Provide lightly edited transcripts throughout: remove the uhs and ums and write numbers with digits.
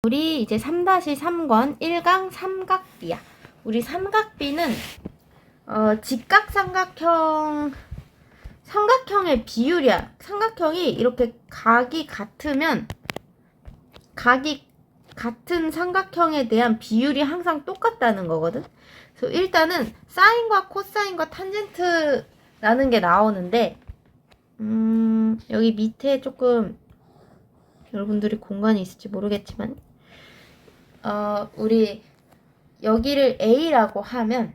우리 이제 3-3권 1강 삼각비야. 우리 삼각비는 삼각형의 비율이야. 삼각형이 이렇게 각이 같으면 각이 같은 삼각형에 대한 비율이 항상 똑같다는 거거든. 그래서 일단은 사인과 코사인과 탄젠트라는 게 나오는데 여기 밑에 조금 여러분들이 공간이 있을지 모르겠지만 우리 여기를 A라고 하면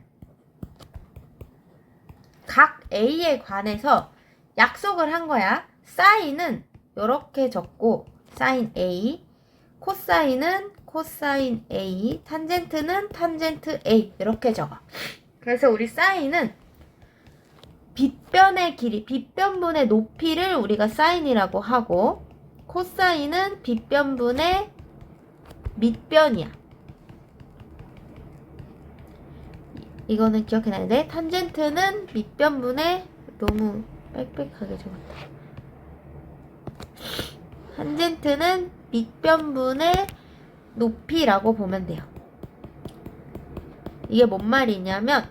각 A에 관해서 약속을 한 거야. 사인은 이렇게 적고 사인 A, 코사인은 코사인 A, 탄젠트는 탄젠트 A 이렇게 적어. 그래서 우리 사인은 빗변의 길이, 빗변분의 높이를 우리가 사인이라고 하고 코사인은 빗변분의 밑변이야. 이거는 기억해놔야 돼. 탄젠트는 밑변분의 너무 빽빽하게 적었다. 탄젠트는 밑변분의 높이라고 보면 돼요. 이게 뭔 말이냐면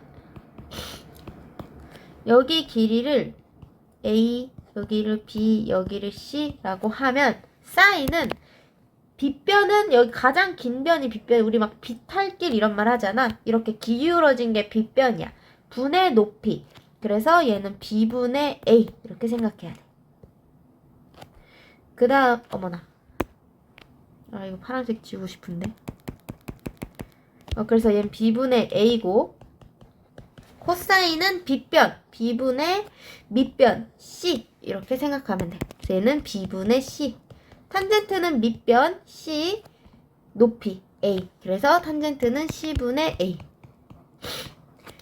여기 길이를 A, 여기를 B, 여기를 C라고 하면 사인은 빗변은 여기 가장 긴 변이 빗변이 우리 막 빗탈길 이런 말 하잖아. 이렇게 기울어진 게 빗변이야. 분의 높이. 그래서 얘는 B분의 A 이렇게 생각해야 돼. 그 다음 어머나 이거 파란색 지우고 싶은데 그래서 얘는 B분의 A고 코사인은 빗변 B분의 밑변 C 이렇게 생각하면 돼. 그래서 얘는 B분의 C. 탄젠트는 밑변 C 높이 A. 그래서 탄젠트는 C분의 A.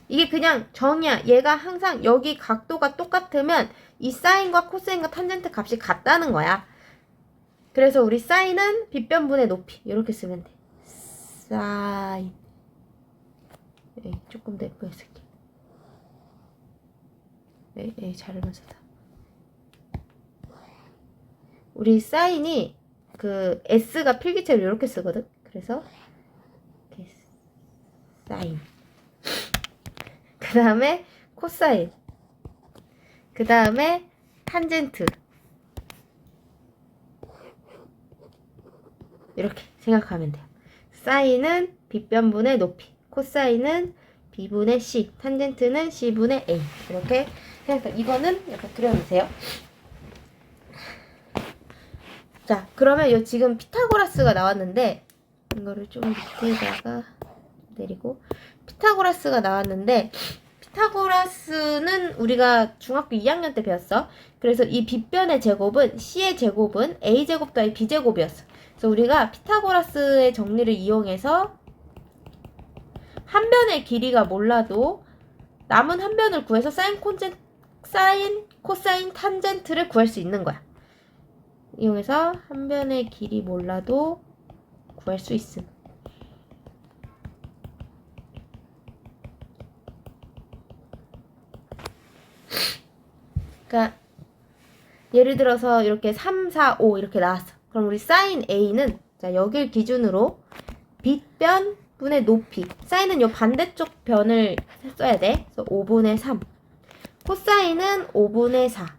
이게 그냥 정이야. 얘가 항상 여기 각도가 똑같으면 이 사인과 코사인과 탄젠트 값이 같다는 거야. 그래서 우리 사인은 빗변분의 높이 이렇게 쓰면 돼. 사인. 조금 더 예쁘게 쓸게. 잘못 썼다. 우리 사인이 그 S가 필기체로 이렇게 쓰거든. 그래서 이렇게 사인. 그 다음에 코사인. 그 다음에 탄젠트. 이렇게 생각하면 돼요. 사인은 빗변분의 높이. 코사인은 B분의 C. 탄젠트는 C분의 A. 이렇게 생각해요. 이거는 약간 그려놓으세요. 자, 그러면 지금 피타고라스가 나왔는데 이거를 좀 밑에다가 내리고 피타고라스가 나왔는데 피타고라스는 우리가 중학교 2학년 때 배웠어. 그래서 이 빗변의 제곱은 C의 제곱은 A제곱 더하기 B제곱이었어. 그래서 우리가 피타고라스의 정리를 이용해서 한 변의 길이가 몰라도 남은 한 변을 구해서 사인, 코사인, 탄젠트를 구할 수 있는 거야. 이용해서 한 변의 길이 몰라도 구할 수 있음. 그러니까 예를 들어서 이렇게 3, 4, 5 이렇게 나왔어. 그럼 우리 사인 A는 자 여길 기준으로 빗변 분의 높이. 사인은 요 반대쪽 변을 써야 돼. 그래서 5분의 3. 코사인은 5분의 4.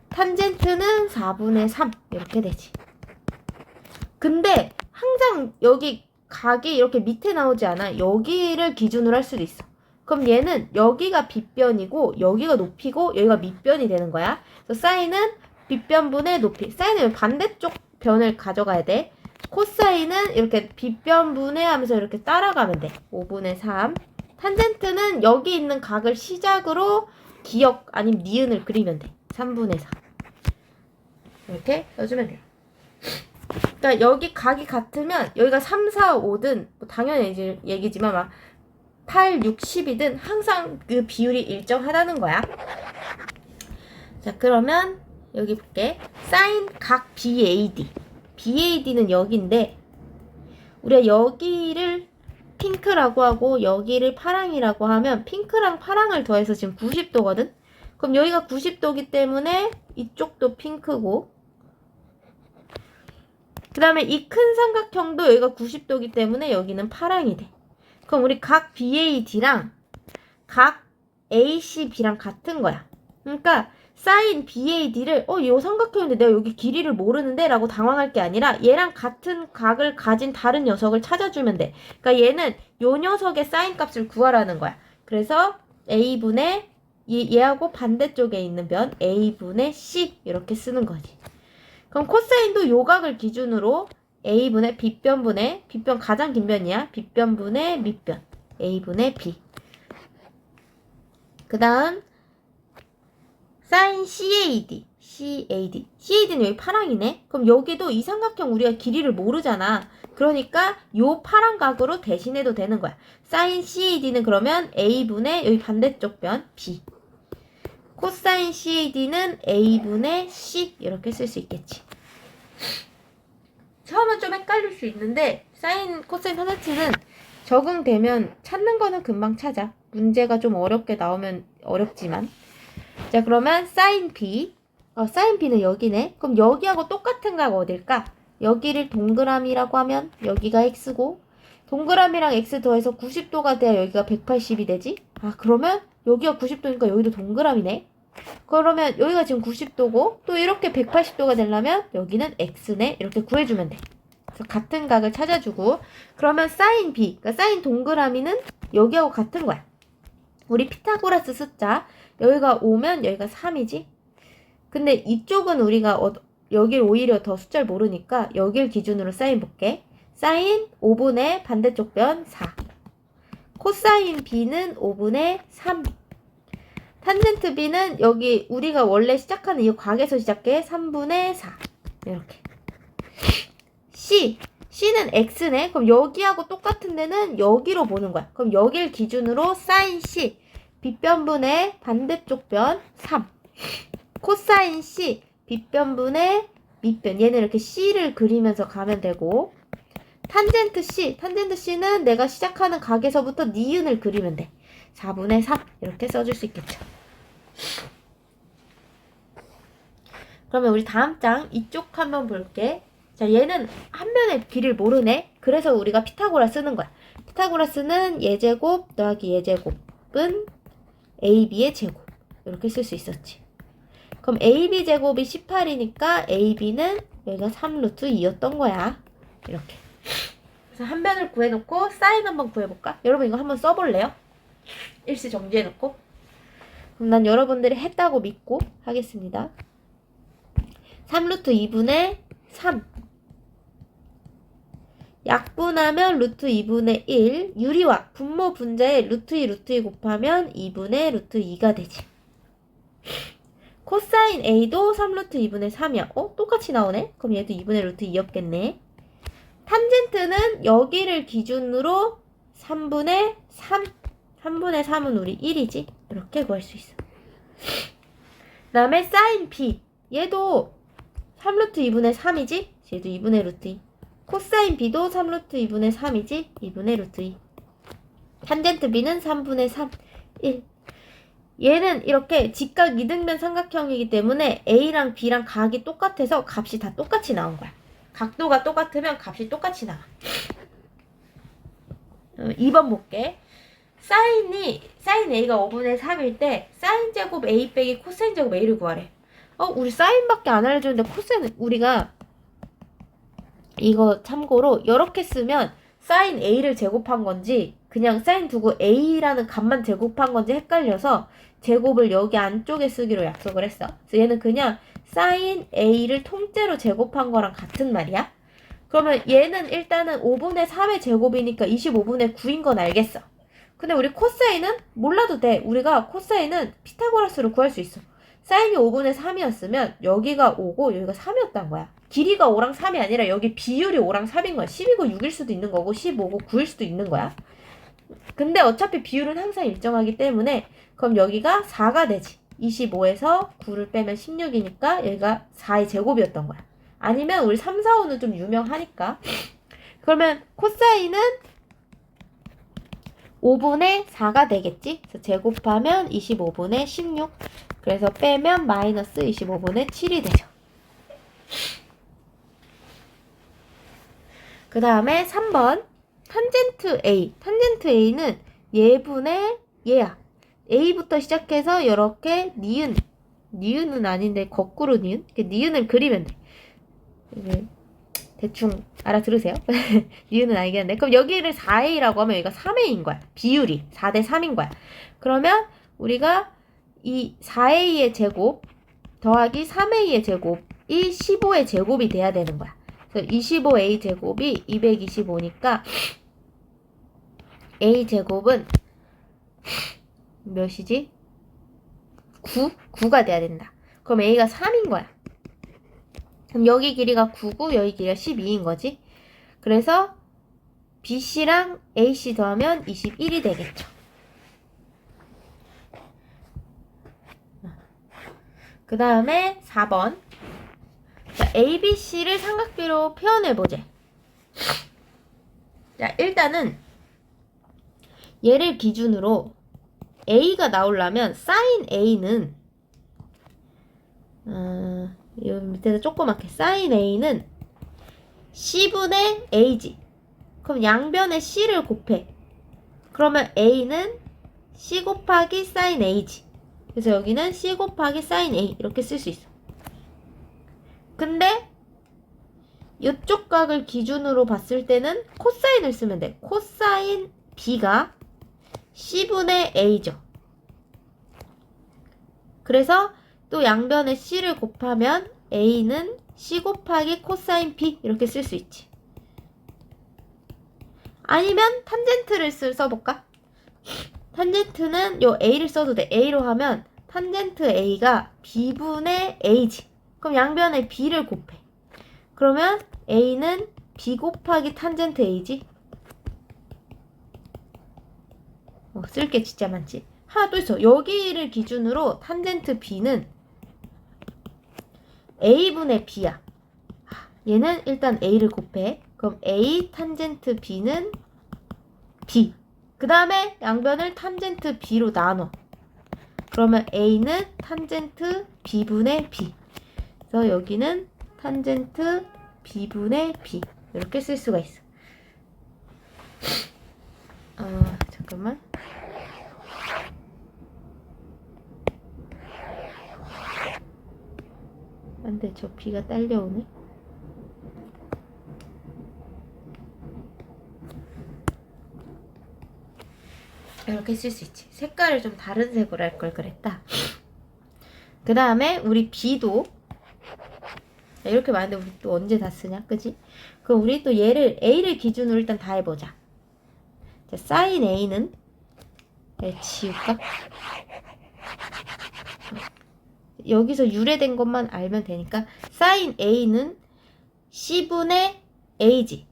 탄젠트는 4분의 3 이렇게 되지. 근데 항상 여기 각이 이렇게 밑에 나오지 않아. 여기를 기준으로 할 수도 있어. 그럼 얘는 여기가 빗변이고 여기가 높이고 여기가 밑변이 되는 거야. 그래서 사인은 빗변분의 높이. 사인은 반대쪽 변을 가져가야 돼. 코사인은 이렇게 빗변분의 하면서 이렇게 따라가면 돼. 5분의 3. 탄젠트는 여기 있는 각을 시작으로 기역 아니면 니은을 그리면 돼. 3분의 4. 이렇게 써주면 돼요. 그러니까 여기 각이 같으면 여기가 3, 4, 5든 뭐 당연히 얘기지만 막 8, 6, 10이든 항상 그 비율이 일정하다는 거야. 자, 그러면 여기 볼게. 사인 각 BAD. BAD는 여기인데 우리가 여기를 핑크라고 하고 여기를 파랑이라고 하면 핑크랑 파랑을 더해서 지금 90도거든? 그럼 여기가 90도기 때문에 이쪽도 핑크고 그 다음에 이 큰 삼각형도 여기가 90도이기 때문에 여기는 파랑이 돼. 그럼 우리 각 BAD랑 각 ACB랑 같은 거야. 그러니까 사인 BAD를 이 삼각형인데 내가 여기 길이를 모르는데 라고 당황할 게 아니라 얘랑 같은 각을 가진 다른 녀석을 찾아주면 돼. 그러니까 얘는 요 녀석의 사인 값을 구하라는 거야. 그래서 A분의 얘하고 반대쪽에 있는 변 A분의 C 이렇게 쓰는 거지. 그럼 코사인도 요 각을 기준으로 A분의 B변분의 B변 가장 긴 변이야. B변분의 밑변 A분의 B. 그 다음 사인 CAD는 여기 파랑이네. 그럼 여기도 이 삼각형 우리가 길이를 모르잖아. 그러니까 요 파란 각으로 대신해도 되는 거야. 사인 CAD는 그러면 A분의 여기 반대쪽 변 B. 코사인 CAD는 A분의 C 이렇게 쓸 수 있겠지. 처음은 좀 헷갈릴 수 있는데 사인, 코사인 선행치는 적응되면 찾는 거는 금방 찾아. 문제가 좀 어렵게 나오면 어렵지만. 자, 그러면 사인 B. 사인 B는 여기네. 그럼 여기하고 똑같은 각 어딜까? 여기를 동그라미라고 하면 여기가 X고 동그라미랑 X 더해서 90도가 돼야 여기가 180이 되지? 그러면 여기가 90도니까 여기도 동그라미네. 그러면 여기가 지금 90도고 또 이렇게 180도가 되려면 여기는 X네. 이렇게 구해주면 돼. 그래서 같은 각을 찾아주고 그러면 사인 B, 그러니까 사인 동그라미는 여기하고 같은 거야. 우리 피타고라스 숫자 여기가 5면 여기가 3이지? 근데 이쪽은 우리가 여길 오히려 더 숫자를 모르니까 여길 기준으로 사인 볼게. 사인 5분의 반대쪽 변 4. 코사인 B는 5분의 3. 탄젠트 B는 여기 우리가 원래 시작하는 이 각에서 시작해. 3분의 4. 이렇게. C는 X네. 그럼 여기하고 똑같은 데는 여기로 보는 거야. 그럼 여길 기준으로 사인 C. 빗변분의 반대쪽 변 3. 코사인 C. 빗변분의 밑변. 얘는 이렇게 C를 그리면서 가면 되고 탄젠트 C는 내가 시작하는 각에서부터 니은을 그리면 돼. 4분의 3 이렇게 써줄 수 있겠죠. 그러면 우리 다음 장 이쪽 한번 볼게. 자, 얘는 한 변의 길이를 모르네. 그래서 우리가 피타고라 쓰는 거야. 피타고라스는 예제곱 더하기 예제곱은 AB의 제곱 이렇게 쓸 수 있었지. 그럼 AB 제곱이 18이니까 AB는 여기가 3루트 2였던 거야. 이렇게. 그래서 한 변을 구해놓고 사인 한번 구해볼까? 여러분 이거 한번 써볼래요? 일시 정지해놓고. 그럼 난 여러분들이 했다고 믿고 하겠습니다. 3루트 2분의 3. 약분하면 루트 2분의 1. 유리화 분모 분자에 루트 2 루트 2 곱하면 2분의 루트 2가 되지. 코사인 A도 3루트 2분의 3이야. 똑같이 나오네? 그럼 얘도 2분의 루트 2였겠네. 탄젠트는 여기를 기준으로 3분의 3. 3분의 3은 우리 1이지? 이렇게 구할 수 있어. 그 다음에 사인 B. 얘도 3루트 2분의 3이지? 얘도 2분의 루트 2. 코사인 B도 3루트 2분의 3이지? 2분의 루트 2. 탄젠트 B는 3분의 3, 1. 얘는 이렇게 직각 이등변 삼각형이기 때문에 A랑 B랑 각이 똑같아서 값이 다 똑같이 나온 거야. 각도가 똑같으면 값이 똑같이 나와. 2번 볼게. 사인 A가 5분의 3일 때 사인 제곱 A 빼기 코사인 제곱 A를 구하래. 우리 사인밖에 안 알려주는데 코사인 우리가 이거 참고로 이렇게 쓰면 사인 A를 제곱한 건지 그냥 사인 두고 A라는 값만 제곱한 건지 헷갈려서 제곱을 여기 안쪽에 쓰기로 약속을 했어. 그래서 얘는 그냥 사인 A를 통째로 제곱한 거랑 같은 말이야. 그러면 얘는 일단은 5분의 3의 제곱이니까 25분의 9인 건 알겠어. 근데 우리 코사인은 몰라도 돼. 우리가 코사인은 피타고라스로 구할 수 있어. 사인이 5분의 3이었으면 여기가 5고 여기가 3이었단 거야. 길이가 5랑 3이 아니라 여기 비율이 5랑 3인 거야. 10이고 6일 수도 있는 거고 15고 9일 수도 있는 거야. 근데 어차피 비율은 항상 일정하기 때문에 그럼 여기가 4가 되지. 25에서 9를 빼면 16이니까 여기가 4의 제곱이었던 거야. 아니면 우리 3, 4, 5는 좀 유명하니까. 그러면 코사인은 5분의 4가 되겠지? 그래서 제곱하면 25분의 16. 그래서 빼면 마이너스 25분의 7이 되죠. 그 다음에 3번 탄젠트 A. 탄젠트 A는 얘분의 얘야. A부터 시작해서 이렇게 니은은 아닌데 거꾸로 니은을 그리면 돼. 이게 대충 알아들으세요? 니은은 아니겠는데. 그럼 여기를 4A라고 하면 여기가 3A인 거야. 비율이 4대 3인 거야. 그러면 우리가 이 4A의 제곱 더하기 3A의 제곱이 15의 제곱이 돼야 되는 거야. 그래서 25A 제곱이 225니까 A 제곱은 몇이지? 9가 돼야 된다. 그럼 A가 3인 거야. 그럼 여기 길이가 9고 여기 길이가 12인 거지. 그래서 BC랑 AC 더하면 21이 되겠죠. 그 다음에 4번. 자, ABC를 삼각비로 표현해보자. 자, 일단은 얘를 기준으로 A가 나오려면 sin A는 이 밑에서 조그맣게 sin A는 C분의 A지. 그럼 양변에 C를 곱해. 그러면 A는 C 곱하기 sin A지. 그래서 여기는 C 곱하기 sin A 이렇게 쓸 수 있어. 근데 이쪽 각을 기준으로 봤을 때는 코사인을 쓰면 돼. 코사인 B가 C분의 A죠. 그래서 또 양변에 C를 곱하면 A는 C 곱하기 코사인 B 이렇게 쓸 수 있지. 아니면 탄젠트를 써볼까? 탄젠트는 요 A를 써도 돼. A로 하면 탄젠트 A가 B분의 A지. 그럼 양변에 B를 곱해. 그러면 A는 B 곱하기 탄젠트 A지. 쓸 게 진짜 많지. 하나 또 있어. 여기를 기준으로 탄젠트 B는 A분의 B야. 얘는 일단 A를 곱해. 그럼 A 탄젠트 B는 B. 그 다음에 양변을 탄젠트 B로 나눠. 그러면 A는 탄젠트 B분의 B. 그래서 여기는 탄젠트 B분의 B. 이렇게 쓸 수가 있어. 잠깐만. 안 돼, 저 B가 딸려오네. 이렇게 쓸 수 있지. 색깔을 좀 다른 색으로 할 걸 그랬다. 그 다음에 우리 B도 이렇게 많은데 우리 또 언제 다 쓰냐? 그지? 그럼 우리 또 얘를 A를 기준으로 일단 다 해보자. 자, sin A는 지울까? 여기서 유래된 것만 알면 되니까 sin A는 C분의 A지.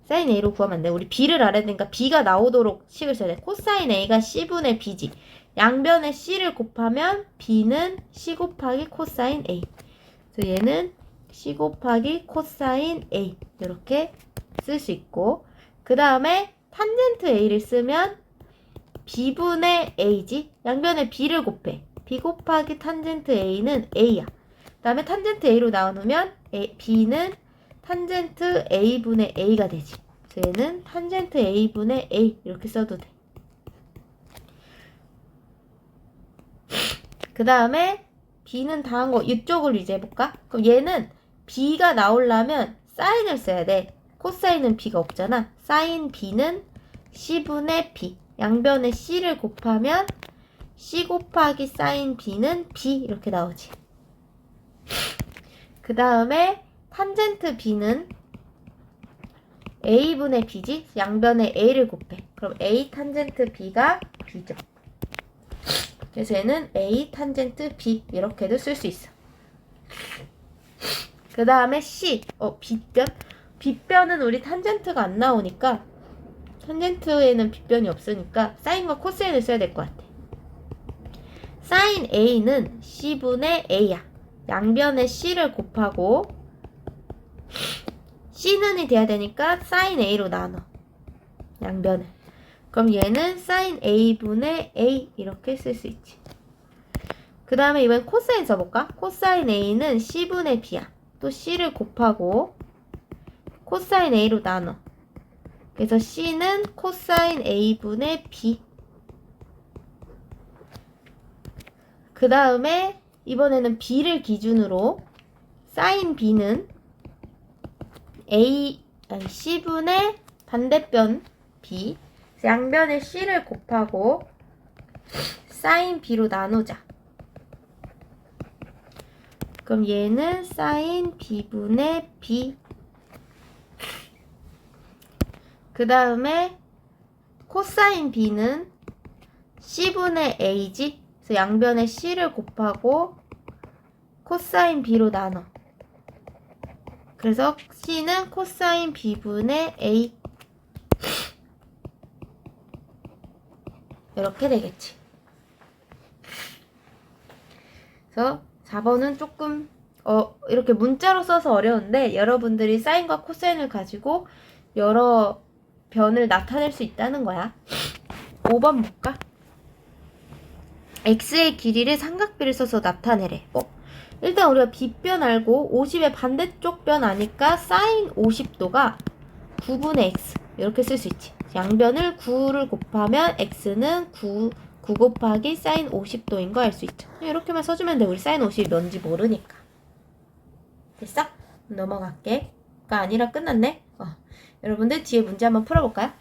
sin A로 구하면 안 돼. 우리 B를 알아야 되니까 B가 나오도록 식을 써야 돼. 코사인 A가 C분의 B지. 양변에 C를 곱하면 B는 C 곱하기 코사인 A. 그래서 얘는 C 곱하기 코사인 A. 이렇게 쓸 수 있고, 그 다음에 탄젠트 A를 쓰면 B분의 A지. 양변에 B를 곱해. B 곱하기 탄젠트 A는 A야. 그 다음에 탄젠트 A로 나누면 B는 탄젠트 A분의 A가 되지. 그래서 얘는 탄젠트 A분의 A 이렇게 써도 돼. 그 다음에 B는 다 한 거 이쪽을 이제 해볼까? 그럼 얘는 B가 나오려면 사인을 써야 돼. 코사인은 B가 없잖아. 사인 B는 C분의 B. 양변에 C를 곱하면 C 곱하기 사인 B는 B 이렇게 나오지. 그 다음에 탄젠트 B는 A분의 B지? 양변에 A를 곱해. 그럼 A 탄젠트 B가 B죠. 그래서 얘는 A 탄젠트 B 이렇게도 쓸 수 있어. 그 다음에 C 빗변. 빗변은 우리 탄젠트가 안 나오니까 탄젠트에는 빗변이 없으니까 사인과 코사인을 써야 될 것 같아. 사인 A는 C분의 A야. 양변에 C를 곱하고 C는이 돼야 되니까 사인 A로 나눠. 양변을. 그럼 얘는 사인 A분의 A 이렇게 쓸 수 있지. 그 다음에 이번엔 코사인 써볼까? 코사인 A는 C분의 B야. 또 C를 곱하고 코사인 A로 나눠. 그래서 C는 코사인 A분의 B. 그 다음에 이번에는 B를 기준으로 사인 B는 C분의 반대편 B. 양변에 C를 곱하고 사인 B로 나누자. 그럼 얘는 사인 B분의 B. 그 다음에 코사인 B는 C분의 A지. 그래서 양변에 C를 곱하고 코사인 B로 나눠. 그래서 C는 코사인 B분의 A. 이렇게 되겠지. 그래서 4번은 조금 이렇게 문자로 써서 어려운데 여러분들이 사인과 코사인을 가지고 여러 변을 나타낼 수 있다는 거야. 5번 볼까? x의 길이를 삼각비를 써서 나타내래. 일단 우리가 빗변 알고 50의 반대쪽 변 아니까 사인 50도가 9분의 x 이렇게 쓸 수 있지. 양변을 9를 곱하면 x는 9 곱하기 사인 50도인 거 알 수 있죠. 이렇게만 써주면 돼. 우리 사인 50이 뭔지 모르니까. 됐어? 넘어갈게. 가 아니라 끝났네. 여러분들 뒤에 문제 한번 풀어볼까요?